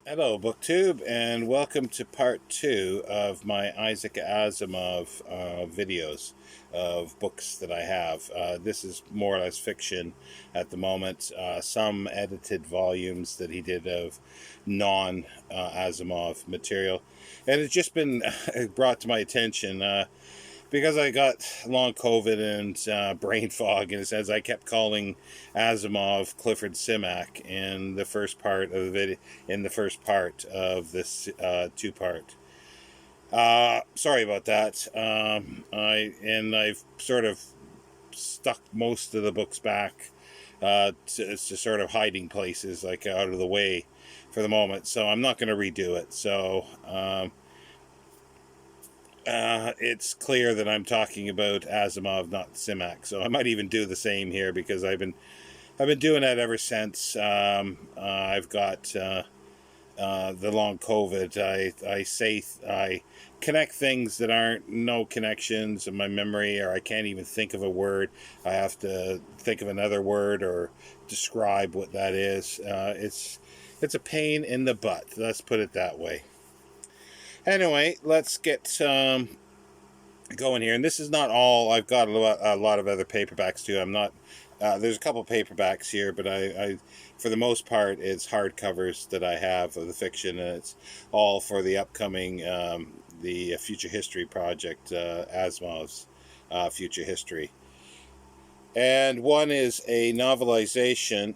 Hello, BookTube, and welcome to part 2 of my Isaac Asimov videos of books that I have. This is more or less fiction at the moment. Some edited volumes that he did of non-Asimov material. And it's just been brought to my attention because I got long COVID and brain fog, in a sense. I kept calling Asimov Clifford Simak in the first part of the video, in the first part of this two-part. Sorry about that. I've sort of stuck most of the books back to sort of hiding places, like out of the way for the moment. So I'm not going to redo it. So it's clear that I'm talking about Asimov, not Simak. So I might even do the same here because I've been doing that ever since I've got the long COVID. I connect things that aren't no connections in my memory, or I can't even think of a word. I have to think of another word or describe what that is. It's a pain in the butt. Let's put it that way. Anyway, let's get going here. And this is not all. I've got a lot of other paperbacks too. I'm not. There's a couple paperbacks here, but I, for the most part, it's hardcovers that I have of the fiction, and it's all for the upcoming the Future History project, Asimov's Future History. And one is a novelization.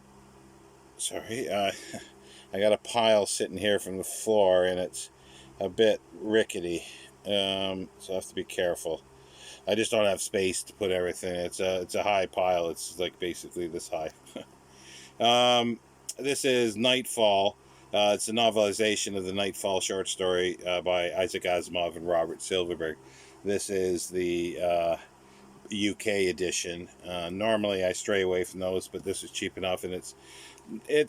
Sorry, I got a pile sitting here from the floor, and it's a bit rickety, so I have to be careful. I just don't have space to put everything. It's a high pile. It's like basically this high. This is Nightfall. It's a novelization of the Nightfall short story by Isaac Asimov and Robert Silverberg. This is the UK edition. Normally I stray away from those, but this is cheap enough, and it's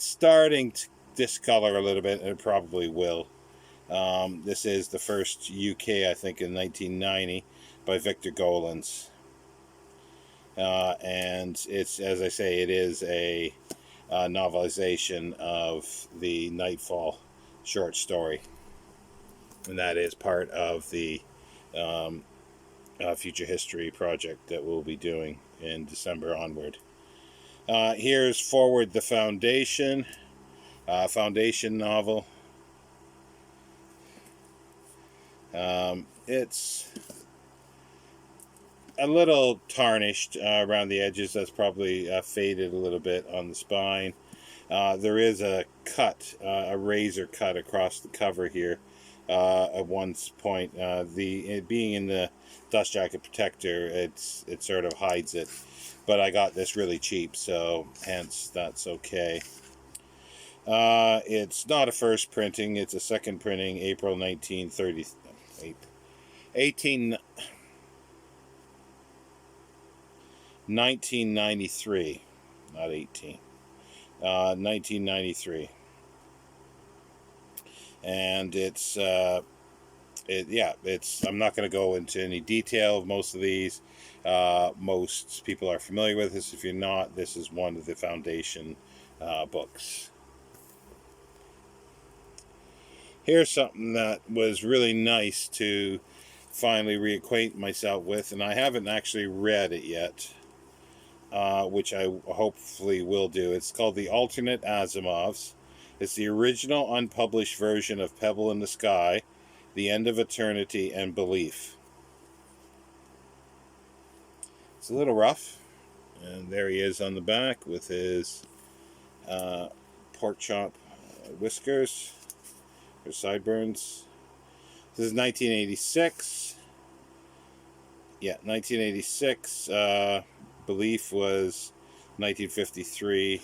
starting to discolor a little bit, and it probably will. This is the first UK, I think, in 1990 by Victor Gollancz. And it's, as I say, it is a novelization of the Nightfall short story. And that is part of the Future History project that we'll be doing in December onward. Here's Forward the Foundation, Foundation novel. It's a little tarnished around the edges. That's probably faded a little bit on the spine. There is a cut, a razor cut across the cover here at one point. It being in the dust jacket protector, it sort of hides it. But I got this really cheap, so hence that's okay. It's not a first printing, it's a second printing, April 1993, not 18. 1993. And it's I'm not going to go into any detail of most of these. Most people are familiar with this. If you're not, this is one of the foundation books. Here's something that was really nice to finally reacquaint myself with, and I haven't actually read it yet, which I hopefully will do. It's called The Alternate Asimovs. It's the original unpublished version of Pebble in the Sky, The End of Eternity, and Belief. It's a little rough, and there he is on the back with his pork chop whiskers, or sideburns. This is 1986. Yeah, 1986. Belief was 1953.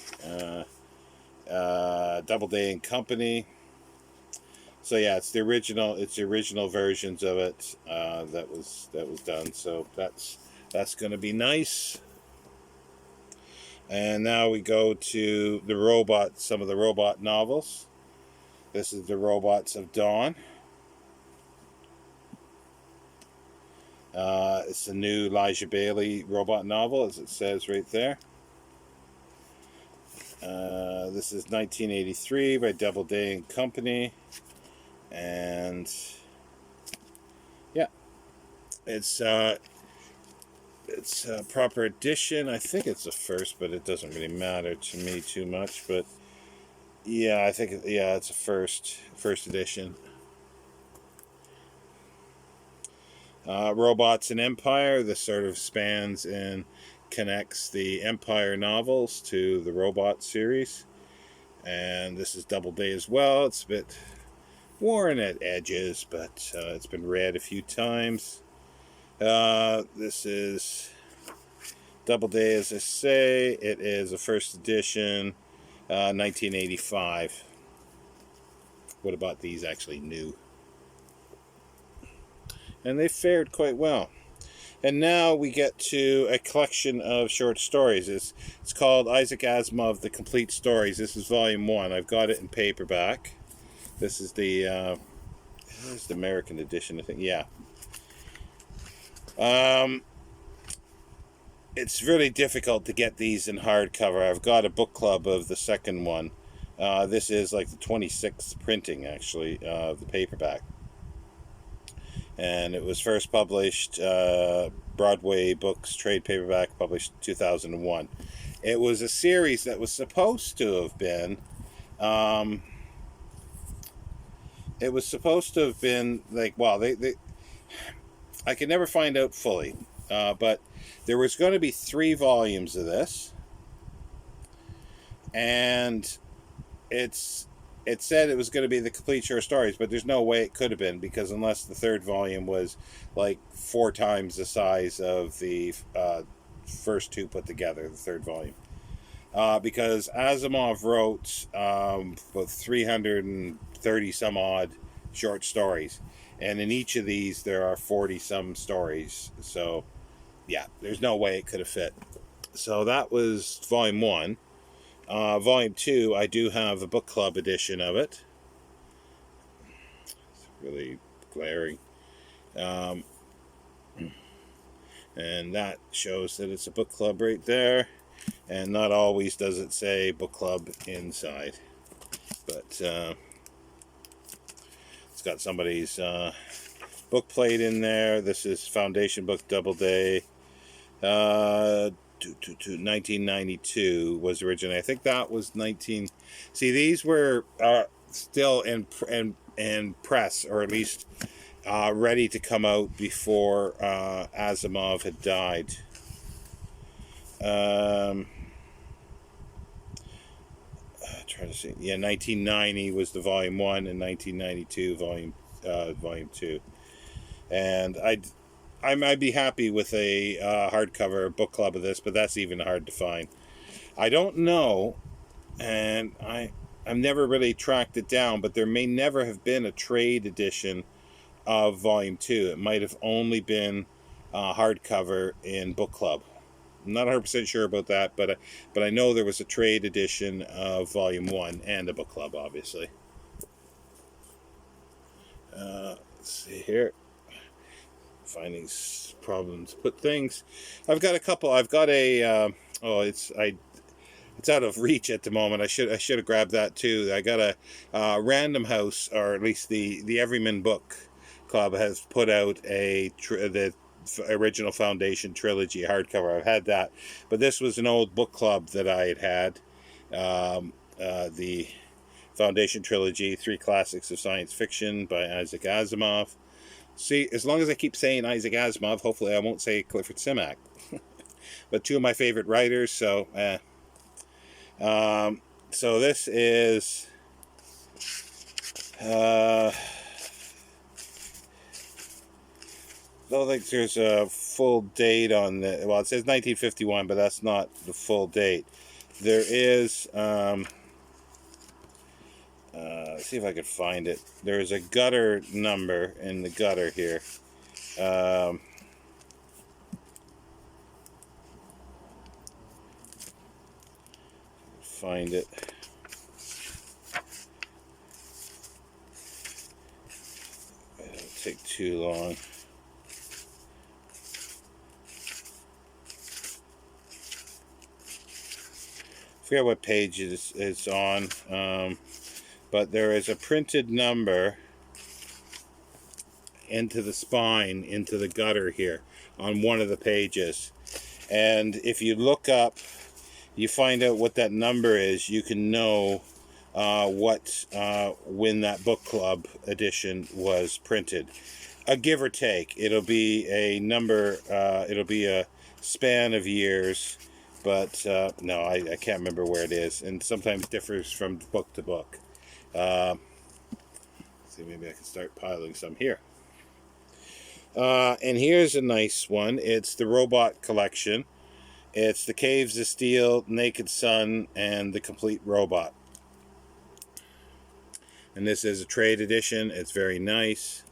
Doubleday and Company. So yeah, it's the original. It's the original versions of it that was done. So that's going to be nice. And now we go to the robot. Some of the robot novels. This is the Robots of Dawn. It's a new Elijah Bailey robot novel, as it says right there. This is 1983 by Doubleday and Company, and yeah, it's a proper edition. I think it's a first, but it doesn't really matter to me too much. But yeah, I think it's a first edition. Robots and Empire. This sort of spans and connects the Empire novels to the Robot series. And this is Doubleday as well. It's a bit worn at edges, but it's been read a few times. This is Doubleday, as I say. It is a first edition, 1985. What about these actually new? And they fared quite well. And now we get to a collection of short stories. It's called Isaac Asimov, The Complete Stories. This is volume 1. I've got it in paperback. This is the American edition, I think. Yeah. It's really difficult to get these in hardcover. I've got a book club of the second one. This is like the 26th printing, actually, of the paperback. And it was first published, Broadway Books trade paperback, published 2001. It was a series that was supposed to have been, like, well, I could never find out fully, but there was going to be 3 volumes of this, and it said it was going to be the complete short stories, but there's no way it could have been, because unless the 3rd volume was like 4 times the size of the first 2 put together, the 3rd volume. Because Asimov wrote about 330 some odd short stories, and in each of these there are 40 some stories, so yeah, there's no way it could have fit. So that was volume 1. Volume 2, I do have a book club edition of it. It's really glaring. And that shows that it's a book club right there. And not always does it say book club inside. But it's got somebody's book plate in there. This is Foundation Book Doubleday. 1992 was originally. I think that was 19. See, these were still in press, or at least ready to come out before Asimov had died. Trying to see. Yeah, 1990 was the volume 1, and 1992 volume 2. And I'd be happy with a hardcover book club of this, but that's even hard to find. I don't know, and I've never really tracked it down, but there may never have been a trade edition of volume 2. It might have only been hardcover in book club. I'm not 100% sure about that, but I know there was a trade edition of volume 1 and a book club, obviously. Let's see here. Finding problems put things. I've got a couple. I've got a it's out of reach at the moment. I should have grabbed that too. I got a Random House, or at least the Everyman Book Club has put out the original Foundation Trilogy hardcover. I've had that, but this was an old book club that I had. The Foundation Trilogy, 3 Classics of Science Fiction by Isaac Asimov. See, as long as I keep saying Isaac Asimov, hopefully I won't say Clifford Simak. But 2 of my favorite writers, so so this is I don't think there's a full date on the, well, it says 1951, but that's not the full date. There is let's see if I can find it. There's a gutter number in the gutter here. Find it. It'll take too long. forget what page it's on, but there is a printed number into the spine, into the gutter here, on one of the pages. And if you look up, you find out what that number is, you can know when that book club edition was printed. A give or take. It'll be a number, it'll be a span of years, but no, I can't remember where it is, and sometimes differs from book to book. See, maybe I can start piling some here. And here's a nice one. It's the Robot Collection. It's the Caves of Steel, Naked Sun, and the Complete Robot. And this is a trade edition. It's very nice.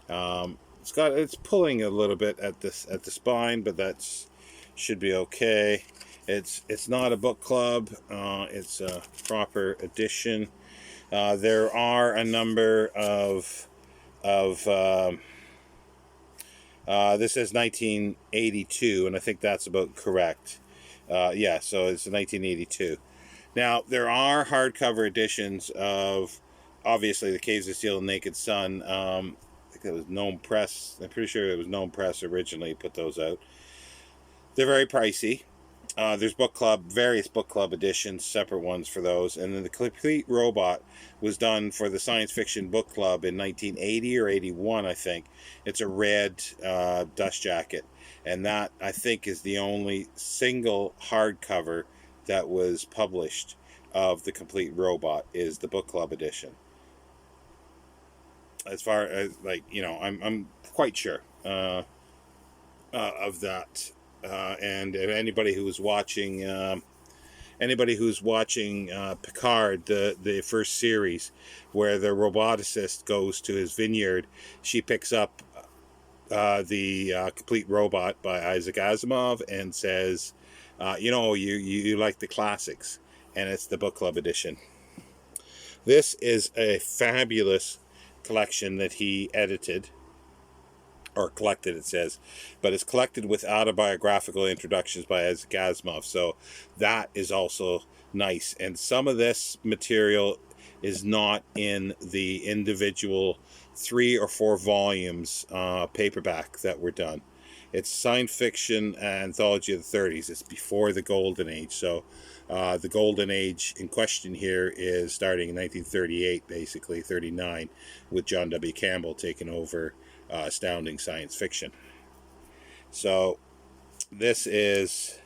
It's pulling a little bit at the spine, but that's should be okay. It's not a book club. It's a proper edition. There are a number of this says 1982, and I think that's about correct. Yeah, so it's 1982. Now, there are hardcover editions of, obviously, the Caves of Steel and Naked Sun. I think it was Gnome Press. I'm pretty sure it was Gnome Press originally put those out. They're very pricey. There's various book club editions, separate ones for those. And then the Complete Robot was done for the Science Fiction Book Club in 1980 or 81, I think. It's a red dust jacket. And that, I think, is the only single hardcover that was published of the Complete Robot, is the book club edition. As far as, like, you know, I'm quite sure of that. And anybody who's watching Picard, the first series, where the roboticist goes to his vineyard, she picks up the Complete Robot by Isaac Asimov and says, you like the classics, and it's the book club edition. This is a fabulous collection that he edited, or collected, it says, but it's collected with autobiographical introductions by Isaac Asimov, so that is also nice. And some of this material is not in the individual 3 or 4 volumes paperback that were done. It's science fiction anthology of the 30s. It's before the Golden Age, so the Golden Age in question here is starting in 1938, basically 39, with John W. Campbell taking over Astounding Science Fiction. So this is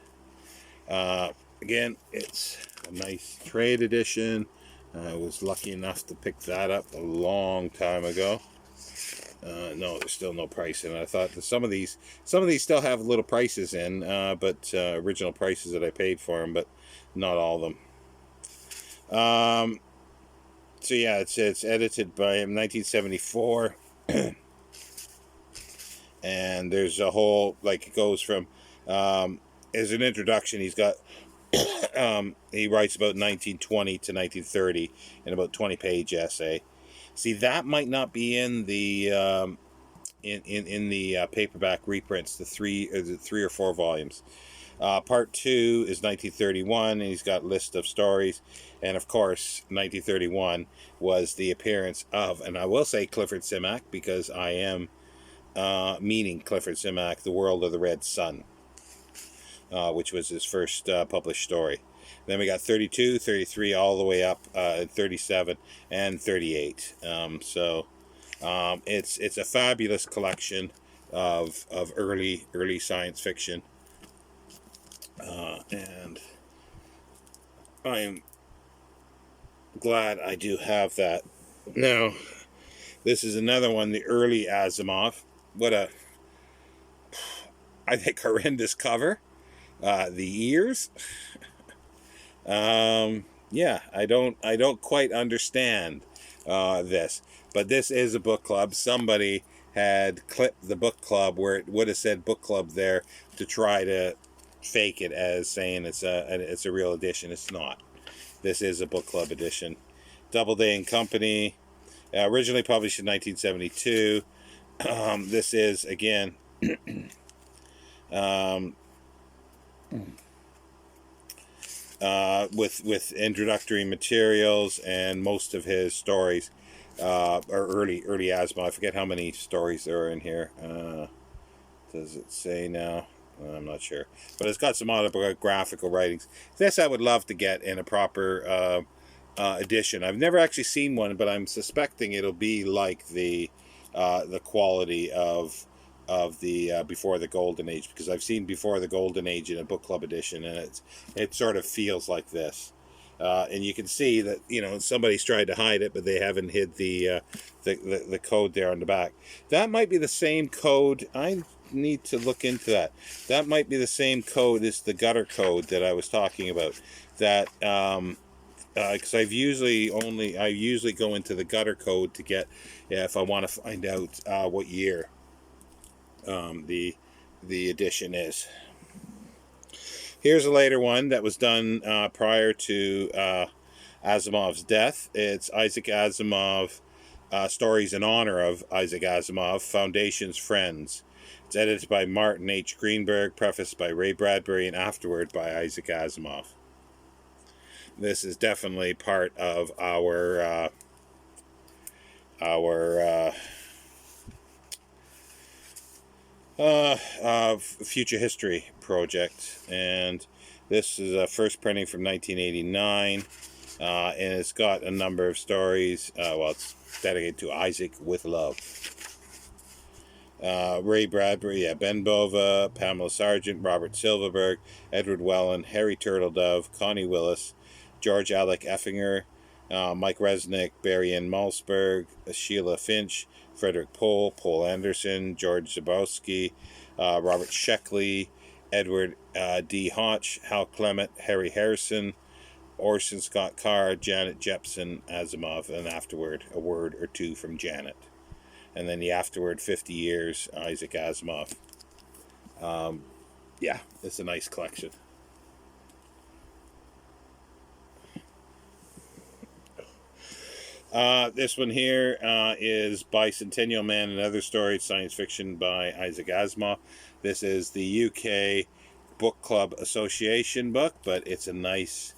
again, it's a nice trade edition. I was lucky enough to pick that up a long time ago. No, there's still no price in it. I thought that some of these still have little prices in, but original prices that I paid for them, but not all of them. So yeah, it's edited by him, 1974. And there's a whole, like, it goes from, as an introduction, he's got, he writes about 1920 to 1930 in about 20-page essay. See, that might not be in the in the paperback reprints, the 3 or 4 volumes. Part 2 is 1931, and he's got a list of stories. And of course, 1931 was the appearance of, and I will say Clifford Simak, because I am meaning Clifford Simak, The World of the Red Sun, which was his first published story. Then we got 32, 33, all the way up 37 and 38. It's a fabulous collection of early science fiction, and I am glad I do have that. Now, this is another one, the early Asimov. What a, I think, horrendous cover. The ears. Yeah, I don't quite understand this, but this is a book club. Somebody had clipped the book club where it would have said book club there to try to fake it as saying it's a real edition. It's not. This is a book club edition. Doubleday and Company, originally published in 1972. This is, again, with introductory materials, and most of his stories are early Asimov. I forget how many stories there are in here. Does it say now? I'm not sure, but it's got some autobiographical writings. This I would love to get in a proper edition. I've never actually seen one, but I'm suspecting it'll be like the quality of the Before the Golden Age, because I've seen Before the Golden Age in a book club edition, and it sort of feels like this. And you can see that, you know, somebody's tried to hide it, but they haven't hid the code there on the back. That might be the same code. I need to look into that. That might be the same code as the gutter code that I was talking about. That because I usually go into the gutter code to get, if I want to find out what year the edition is. Here's a later one that was done prior to Asimov's death. It's Isaac Asimov, Stories in Honor of Isaac Asimov, Foundation's Friends. It's edited by Martin H. Greenberg, prefaced by Ray Bradbury, and afterward by Isaac Asimov. This is definitely part of our future history project, and this is a first printing from 1989, and it's got a number of stories. Well, it's dedicated to Isaac with love. Ray Bradbury, Ben Bova, Pamela Sargent, Robert Silverberg, Edward Wellen, Harry Turtledove, Connie Willis, George Alec Effinger, Mike Resnick, Barry N. Malsberg, Sheila Finch, Frederick Pohl, Paul Anderson, George Zabowski, Robert Sheckley, Edward D. Hodge, Hal Clement, Harry Harrison, Orson Scott Carr, Janet Jepson Asimov, and afterward a word or two from Janet. And then the afterward 50 years, Isaac Asimov. Yeah, it's a nice collection. This one here is Bicentennial Man and Other Stories, Science Fiction by Isaac Asimov. This is the UK Book Club Association book, but it's a nice,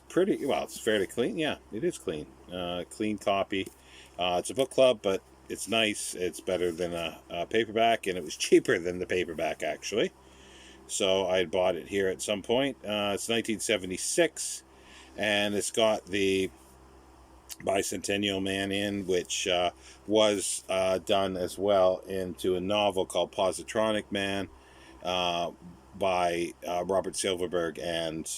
pretty, well, it's fairly clean. Yeah, it is clean. Clean copy. It's a book club, but it's nice. It's better than a paperback, and it was cheaper than the paperback, actually. So I bought it here at some point. It's 1976, and it's got the Bicentennial Man in, which was done as well into a novel called Positronic Man by Robert Silverberg and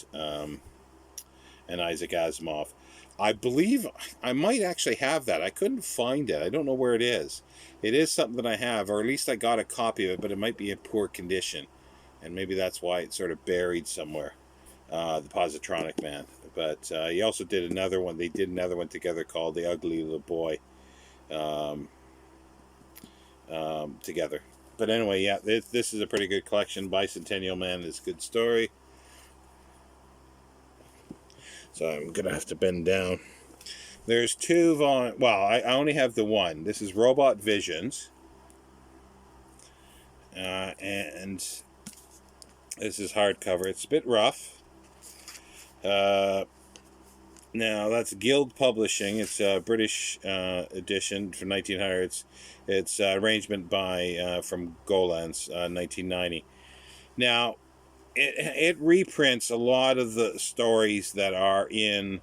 Isaac Asimov. I believe I might actually have that. I couldn't find it. I don't know where it is. It is something that I have, or at least I got a copy of it, but it might be in poor condition, and maybe that's why it's sort of buried somewhere. The Positronic Man. But he also did another one. They did another one together called The Ugly Little Boy together. But anyway, yeah, this is a pretty good collection. Bicentennial Man is a good story. So I'm going to have to bend down. There's two volumes. Well, I only have the one. This is Robot Visions. And this is hardcover. It's a bit rough. Now that's Guild Publishing. It's a British edition from 1900s. It's arrangement by from Golan's 1990. Now it reprints a lot of the stories that are in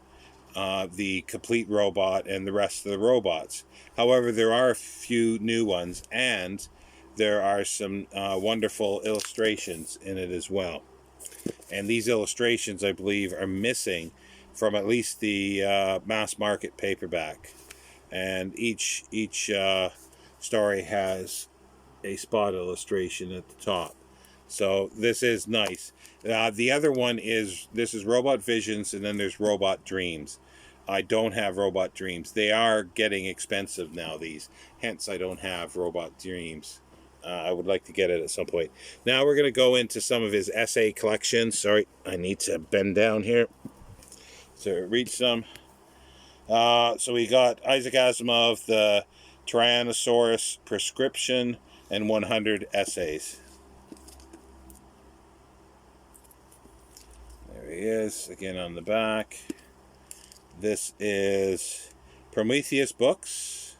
the Complete Robot and the rest of the robots. However, there are a few new ones, and there are some wonderful illustrations in it as well. And these illustrations, I believe, are missing from at least the mass market paperback. And each story has a spot illustration at the top. So this is nice. The other one is, this is Robot Visions, and then there's Robot Dreams. I don't have Robot Dreams. They are getting expensive now, these. Hence, I don't have Robot Dreams. I would like to get it at some point. Now we're going to go into some of his essay collection. Sorry, I need to bend down here to read some. So we got Isaac Asimov, the Tyrannosaurus Prescription, and 100 Essays. There we he is, again on the back. This is Prometheus Books,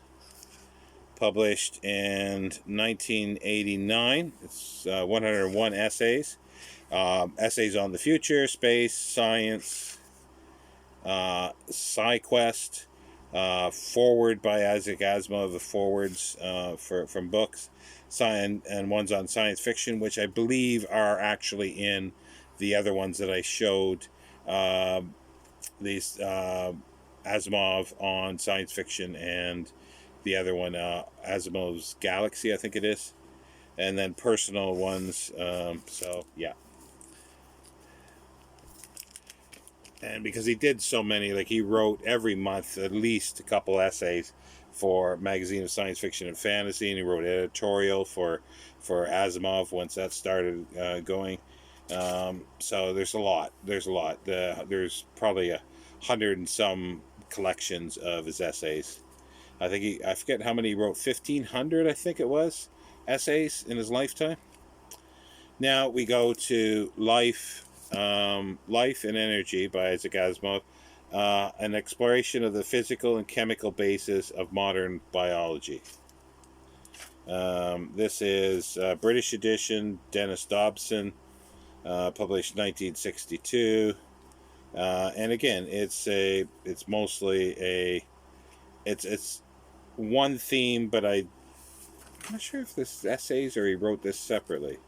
published in 1989. It's 101 essays. Essays on the future, space, science, sci-quest, forward by Isaac Asimov, the forwards from books, and ones on science fiction, which I believe are actually in the other ones that I showed. These Asimov on science fiction, and the other one, Asimov's Galaxy, I think it is, and then personal ones. So yeah. And because he did so many, like he wrote every month at least a couple essays for Magazine of Science Fiction and Fantasy, and he wrote editorial for Asimov once that started going. So there's a lot. There's probably 100 and some collections of his essays. I forget how many he wrote. 1,500, I think it was, essays in his lifetime. Now we go to Life and Energy by Isaac Asimov, an exploration of the physical and chemical basis of modern biology. This is British edition, Dennis Dobson, published 1962. And again, it's one theme, but I'm not sure if this is essays or he wrote this separately.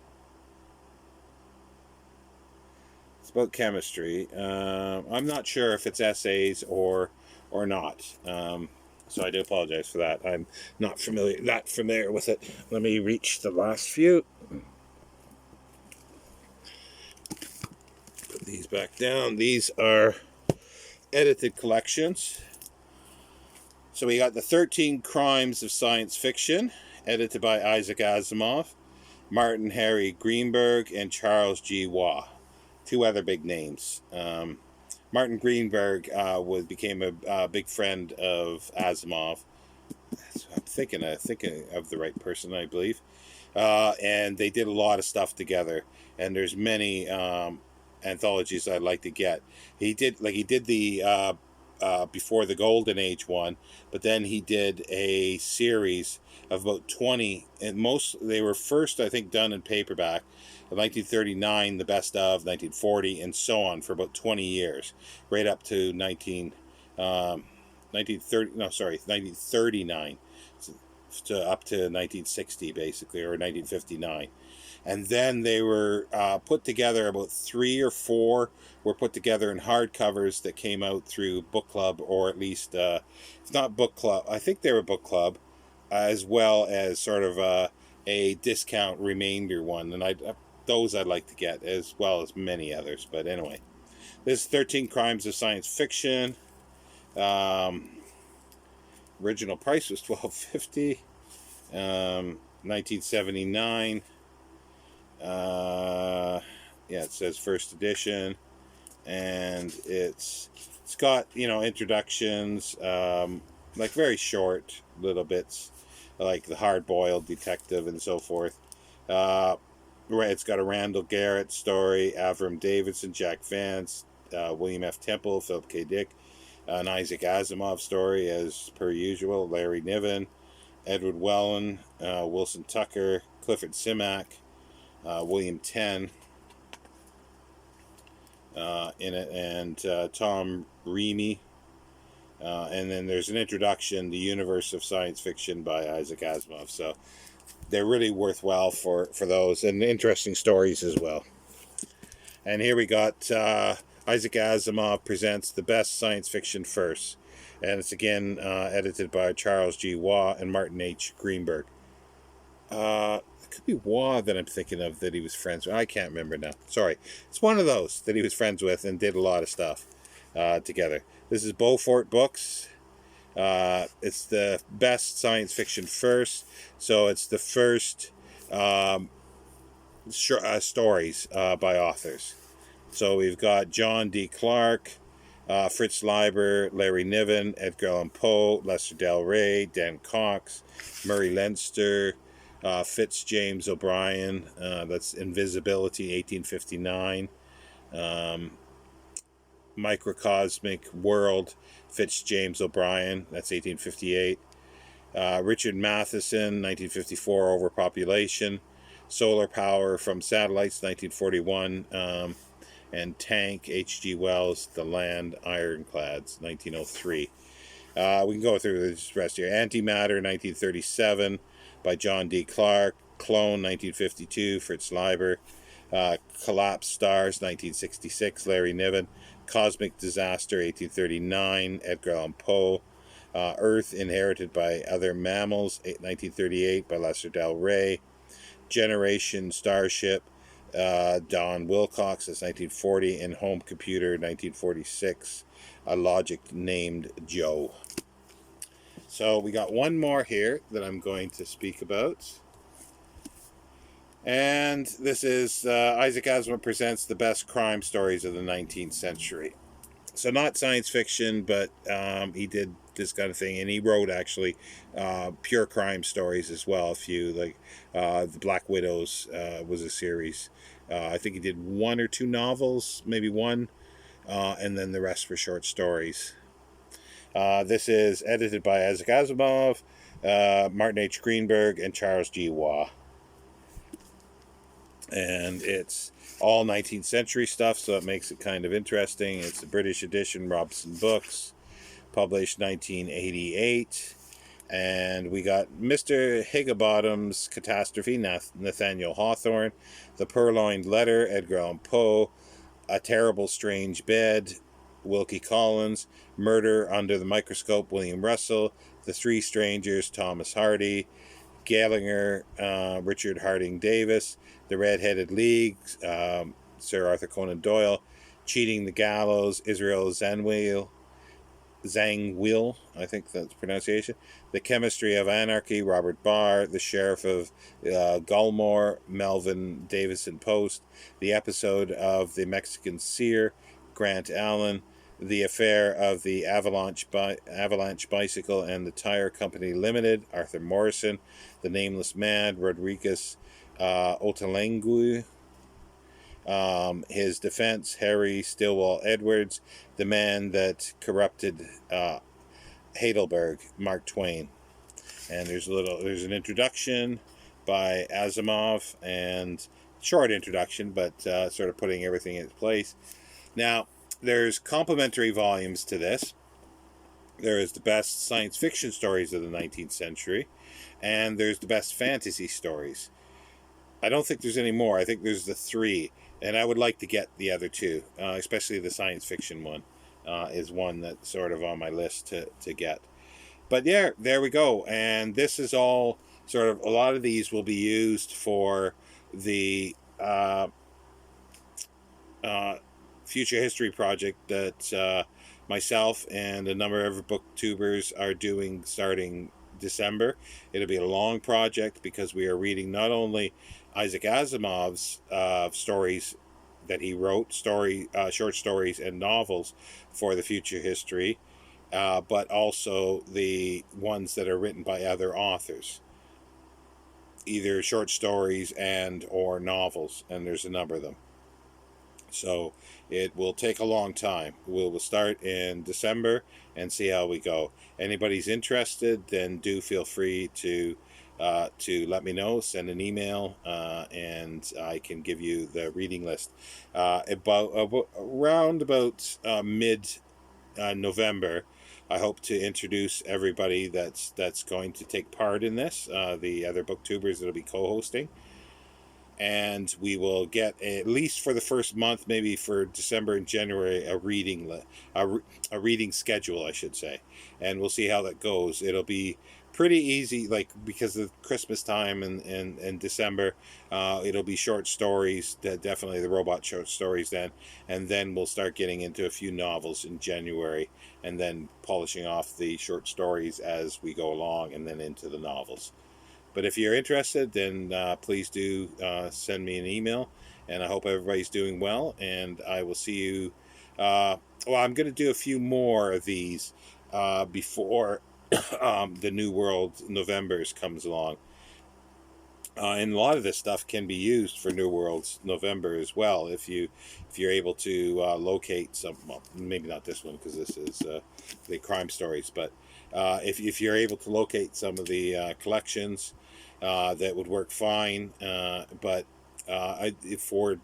It's about chemistry. I'm not sure if it's essays or not. So I do apologize for that. I'm not familiar with it. Let me reach the last few. Put these back down. These are edited collections. So we got the 13 Crimes of Science Fiction, edited by Isaac Asimov, Martin Harry Greenberg, and Charles G. Waugh. Two other big names. Martin Greenberg became a big friend of Asimov. I'm thinking of the right person, I believe. And they did a lot of stuff together. And there's many anthologies I'd like to get. He did the Before the Golden Age one, but then he did a series of about 20, and they were first, I think, done in paperback. In 1939, the best of 1940, and so on for about 20 years, right up to 1939, up to 1960 basically, or 1959. And then they were put together, about 3 or 4 were put together in hardcovers that came out through book club, or at least, if not book club, I think they were book club, as well as sort of a discount remainder one. And those I'd like to get, as well as many others. But anyway, this is 13 Crimes of Science Fiction. Original price was $12.50. 1979. Yeah, it says first edition, and it's got, introductions, like very short little bits, like the hard-boiled detective and so forth. It's got a Randall Garrett story, Avram Davidson, Jack Vance, William F. Temple, Philip K. Dick, an Isaac Asimov story as per usual, Larry Niven, Edward Wellen, Wilson Tucker, Clifford Simak, William Tenn in it, and Tom Reamy. And then there's an introduction, The Universe of Science Fiction by Isaac Asimov. So they're really worthwhile for those, and interesting stories as well. And here we got Isaac Asimov presents The Best Science Fiction First. And it's again edited by Charles G. Waugh and Martin H. Greenberg. It could be Waugh that I'm thinking of, that he was friends with. I can't remember now. Sorry. It's one of those that he was friends with and did a lot of stuff together. This is Beaufort Books. It's the best science fiction first. So it's the first stories by authors. So we've got John D. Clarke, Fritz Leiber, Larry Niven, Edgar Allan Poe, Lester Del Rey, Dan Cox, Murray Leinster, Fitz James O'Brien, that's Invisibility, 1859. Microcosmic World, James O'Brien, that's 1858. Richard Matheson, 1954, Overpopulation. Solar Power from Satellites, 1941. And Tank, H.G. Wells, The Land Ironclads, 1903. We can go through the rest here. Antimatter, 1937, by John D. Clark. Clone, 1952, Fritz Leiber. Collapsed Stars, 1966, Larry Niven. Cosmic Disaster, 1839, Edgar Allan Poe. Earth Inherited by Other Mammals, 1938, by Lester Del Rey. Generation Starship, Don Wilcox, that's 1940, and Home Computer, 1946, a Logic Named Joe. So we got one more here that I'm going to speak about. And this is Isaac Asimov presents the best crime stories of the 19th century. So not science fiction, but he did this kind of thing, and he wrote actually pure crime stories as well. A few, like The Black Widows was a series. I think he did one or two novels, maybe one, and then the rest were short stories. This is edited by Isaac Asimov, Martin H. Greenberg, and Charles G. Waugh. And it's all 19th century stuff, so it makes it kind of interesting. It's a British edition, Robson Books, published 1988. And we got Mr. Higginbottom's Catastrophe, Nathaniel Hawthorne. The Purloined Letter, Edgar Allan Poe. A Terrible Strange Bed, Wilkie Collins. Murder Under the Microscope, William Russell. The Three Strangers, Thomas Hardy. Gallagher, Richard Harding Davis. The Red-Headed League, Sir Arthur Conan Doyle. Cheating the Gallows, Israel Zangwill, I think that's the pronunciation. The Chemistry of Anarchy, Robert Barr. The Sheriff of Gulmore, Melvin Davison Post. The Episode of the Mexican Seer, Grant Allen. The Affair of the Avalanche Bicycle and the Tire Company Limited, Arthur Morrison. The Nameless Man, Rodriguez Ottolenghi. His Defense, Harry Stillwell Edwards. The Man That Corrupted Heidelberg, Mark Twain. And there's an introduction by Asimov, and short introduction, but sort of putting everything in place. Now, there's complementary volumes to this. There is the best science fiction stories of the 19th century, and there's the best fantasy stories. I don't think there's any more. I think there's the three, and I would like to get the other two, especially the science fiction one is one that's sort of on my list to get. But yeah, there we go. And this is all sort of, a lot of these will be used for the future history project that myself and a number of booktubers are doing starting December. It'll be a long project because we are reading not only Isaac Asimov's stories that he wrote, short stories and novels for the future history, but also the ones that are written by other authors, either short stories and or novels, and there's a number of them. So it will take a long time. We'll start in December and see how we go. Anybody's interested, then do feel free to let me know. Send an email, and I can give you the reading list. Around mid November, I hope to introduce everybody that's going to take part in this. The other booktubers that'll be co-hosting. And we will get, at least for the first month, maybe for December and January, a reading schedule, I should say. And we'll see how that goes. It'll be pretty easy, like, because of Christmas time and December, it'll be short stories, definitely the robot short stories then. And then we'll start getting into a few novels in January, and then polishing off the short stories as we go along, and then into the novels. But if you're interested, then please do send me an email, and I hope everybody's doing well, and I will see you. I'm going to do a few more of these before the New World November's comes along. and a lot of this stuff can be used for New Worlds November as well, if you're able to locate some. Well, maybe not this one, because this is the crime stories, but if you're able to locate some of the collections, that would work fine. But for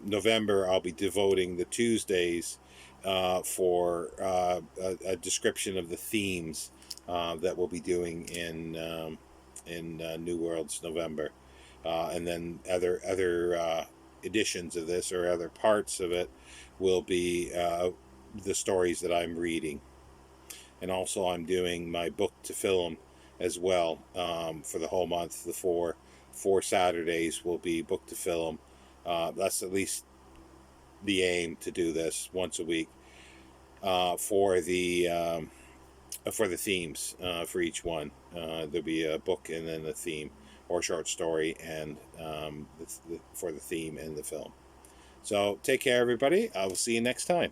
November, I'll be devoting the Tuesdays for a description of the themes that we'll be doing in New Worlds November, and then other editions of this, or other parts of it, will be the stories that I'm reading. And also I'm doing my book to film as well, for the whole month. The four Saturdays will be book to film. That's at least the aim, to do this once a week, for the themes, for each one. There'll be a book and then a theme, or short story, and for the theme and the film. So take care, everybody. I will see you next time.